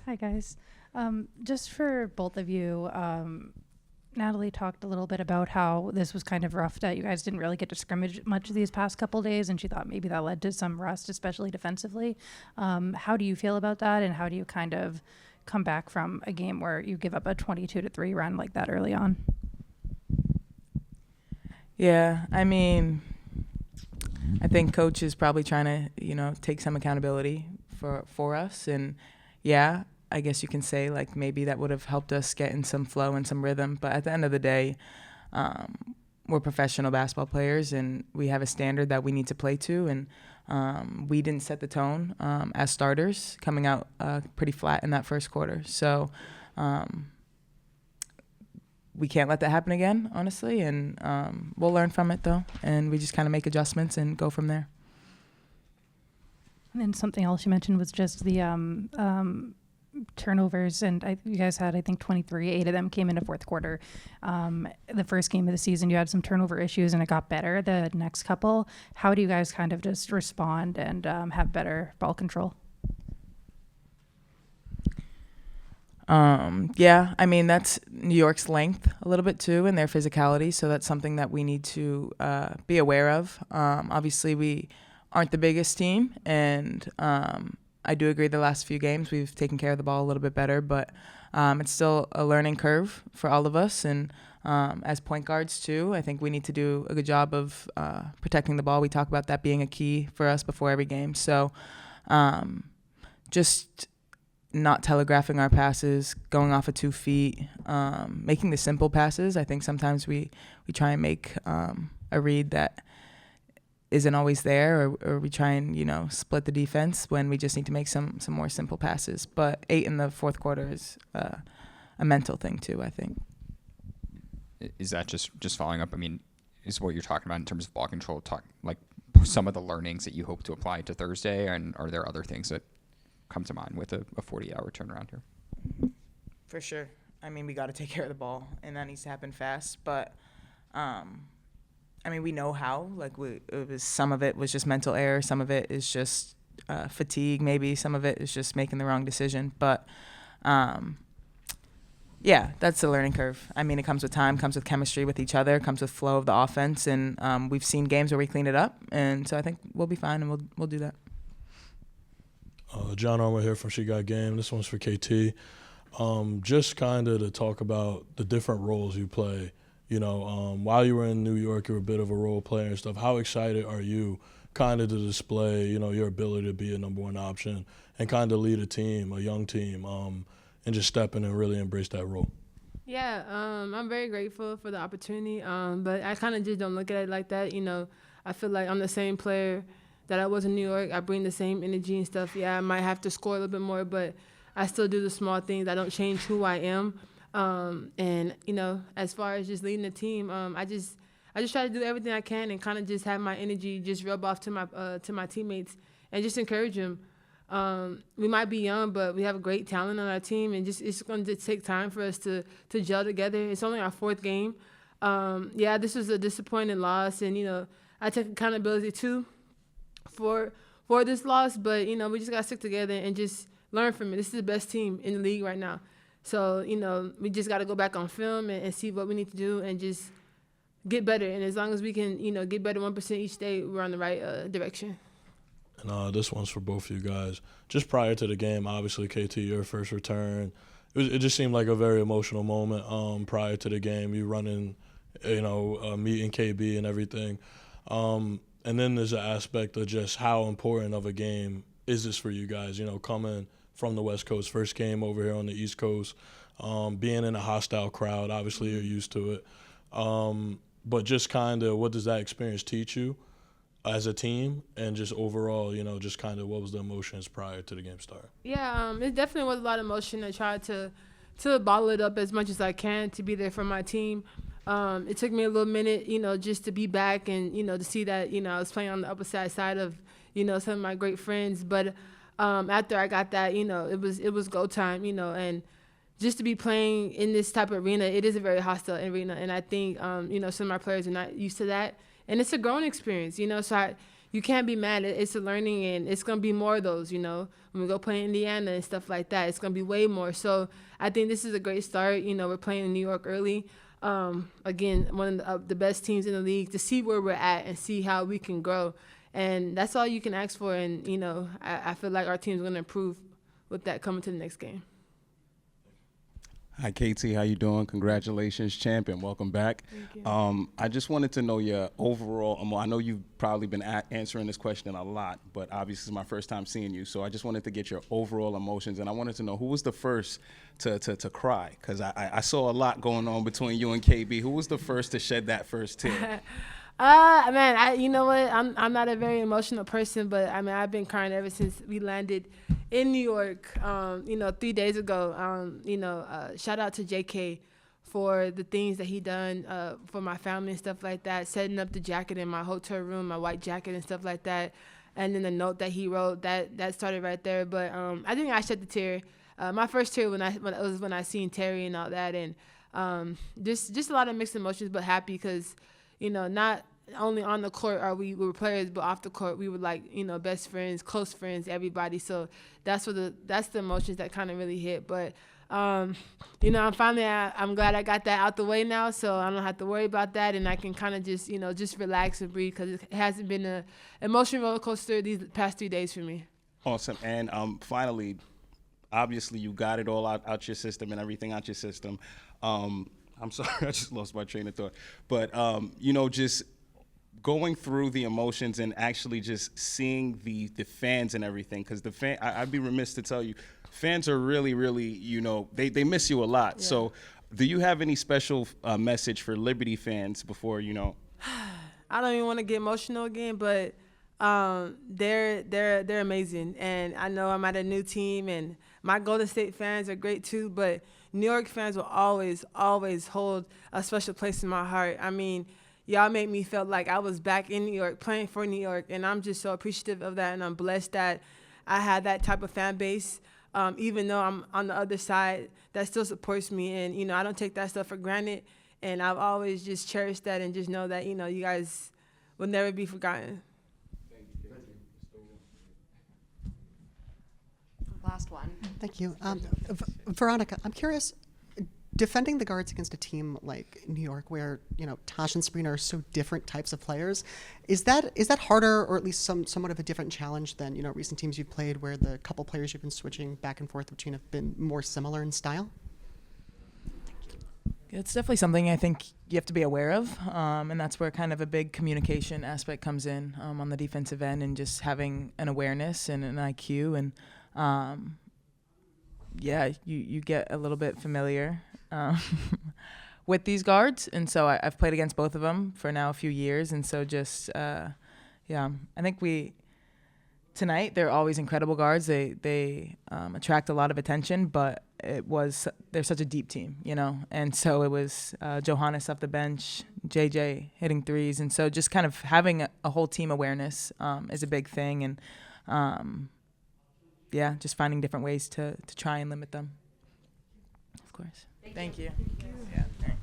Hi, guys. Just for both of you, Natalie talked a little bit about how this was kind of rough, that you guys didn't really get to scrimmage much these past couple days, and she thought maybe that led to some rust, especially defensively. How do you feel about that, and how do you kind of come back from a game where you give up a 22-3 run like that early on? Yeah, I mean, I think coach is probably trying to, take some accountability for us. And yeah, I guess you can say like maybe that would have helped us get in some flow and some rhythm. But at the end of the day, we're professional basketball players and we have a standard that we need to play to. And we didn't set the tone as starters, coming out pretty flat in that first quarter. So we can't let that happen again, honestly. And we'll learn from it, though. And we just kind of make adjustments and go from there. And then something else you mentioned was just the turnovers. And you guys had, I think, 23. 8 of them came in the fourth quarter. The first game of the season, you had some turnover issues, and it got better the next couple. How do you guys kind of just respond and have better ball control? Yeah, I mean, that's New York's length a little bit too, and their physicality. So that's something that we need to be aware of. Obviously, we aren't the biggest team, and I do agree the last few games we've taken care of the ball a little bit better, but it's still a learning curve for all of us. And as point guards too, I think we need to do a good job of protecting the ball. We talk about that being a key for us before every game. So just not telegraphing our passes, going off of 2 feet, making the simple passes. I think sometimes we try and make a read that isn't always there, or we try and, split the defense when we just need to make some more simple passes. But 8 in the fourth quarter is a mental thing too, I think. Is that just following up? I mean, is what you're talking about in terms of ball control, like some of the learnings that you hope to apply to Thursday, and are there other things that come to mind with a 40-hour turnaround here? For sure. I mean, we got to take care of the ball, and that needs to happen fast. But, I mean, we know how. Like, some of it was just mental error. Some of it is just fatigue, maybe. Some of it is just making the wrong decision. But, yeah, that's the learning curve. I mean, it comes with time, comes with chemistry with each other, comes with flow of the offense. And we've seen games where we clean it up. And so I think we'll be fine, and we'll do that. John Armour here from She Got Game. This one's for KT. Just kind of to talk about the different roles you play. While you were in New York, you were a bit of a role player and stuff. How excited are you kind of to display, your ability to be a number one option and kind of lead a team, a young team, and just step in and really embrace that role? Yeah, I'm very grateful for the opportunity, but I kind of just don't look at it like that. I feel like I'm the same player that I was in New York. I bring the same energy and stuff. Yeah, I might have to score a little bit more, but I still do the small things. I don't change who I am. And, as far as just leading the team, I just try to do everything I can and kind of just have my energy just rub off to my teammates and just encourage them. We might be young, but we have a great talent on our team, and it's going to take time for us to gel together. It's only our 4th game. Yeah, this was a disappointing loss, and, I take accountability too for this loss, but we just gotta stick together and just learn from it. This is the best team in the league right now, so we just gotta go back on film and see what we need to do and just get better. And as long as we can get better 1% each day, we're on the right direction. And this one's for both of you guys. Just prior to the game, obviously, KT, your first return, it just seemed like a very emotional moment. Prior to the game, you running, meeting KB and everything. And then there's an aspect of just how important of a game is this for you guys, coming from the West Coast, first game over here on the East Coast, being in a hostile crowd. Obviously, you're used to it. But just kind of what does that experience teach you as a team, and just overall, just kind of what was the emotions prior to the game start? Yeah, it definitely was a lot of emotion. I tried to bottle it up as much as I can to be there for my team. It took me a little minute, just to be back and, to see that, I was playing on the upper side of, some of my great friends. But after I got that, it was go time, and just to be playing in this type of arena, it is a very hostile arena. And I think, some of my players are not used to that. And it's a growing experience, so you can't be mad. It's a learning, and it's going to be more of those, you know, when we go play Indiana and stuff like that. It's going to be way more. So I think this is a great start. You know, we're playing in New York early. Again, one of the best teams in the league, to see where we're at and see how we can grow. And that's all you can ask for. And, you know, I feel like our team's going to improve with that coming to the next game. Hi, KT. How you doing? Congratulations, champion. Welcome back. Thank you. I just wanted to know your overall. I know you've probably been answering this question a lot, but obviously it's my first time seeing you. So I just wanted to get your overall emotions, and I wanted to know who was the first to cry, because I saw a lot going on between you and KB. Who was the first to shed that first tear? Man, you know what? I'm not a very emotional person, but I mean, I've been crying ever since we landed in New York, 3 days ago. Shout out to JK for the things that he done for my family and stuff like that, setting up the jacket in my hotel room, my white jacket and stuff like that. And then the note that he wrote, that started right there. But I think I shed the tear. My first tear when I seen Terry and all that, and just a lot of mixed emotions, but happy because, you know, not only on the court we were players, but off the court we were like, you know, best friends, close friends, everybody. So that's the emotions that kind of really hit. But I'm glad I got that out the way now, so I don't have to worry about that, and I can kind of just relax and breathe, because it hasn't been an emotional roller coaster these past 3 days for me. Awesome. And finally, obviously you got it all out your system and everything out your system. I'm sorry, I just lost my train of thought. But, just going through the emotions and actually just seeing the fans and everything, because I'd be remiss to tell you, fans are really, really, they miss you a lot. Yeah. So do you have any special message for Liberty fans before, I don't even want to get emotional again, but they're amazing. And I know I'm at a new team, and my Golden State fans are great too, but New York fans will always, always hold a special place in my heart. I mean, y'all made me feel like I was back in New York, playing for New York, and I'm just so appreciative of that, and I'm blessed that I had that type of fan base, even though I'm on the other side, that still supports me. And, I don't take that stuff for granted, and I've always just cherished that and just know that, you guys will never be forgotten. Last one. Thank you. Veronica, I'm curious, defending the guards against a team like New York, where Tosh and Sabrina are so different types of players, is that harder, or at least somewhat of a different challenge than recent teams you've played, where the couple players you've been switching back and forth between have been more similar in style? It's definitely something I think you have to be aware of, and that's where kind of a big communication aspect comes in on the defensive end, and just having an awareness and an IQ, and you get a little bit familiar with these guards, and so I've played against both of them for now a few years, and so just I think tonight they're always incredible guards. They attract a lot of attention, but they're such a deep team, and so it was Johannes off the bench, JJ hitting threes, and so just kind of having a whole team awareness is a big thing, and just finding different ways to try and limit them. Of course. Thank you. Yeah, thanks.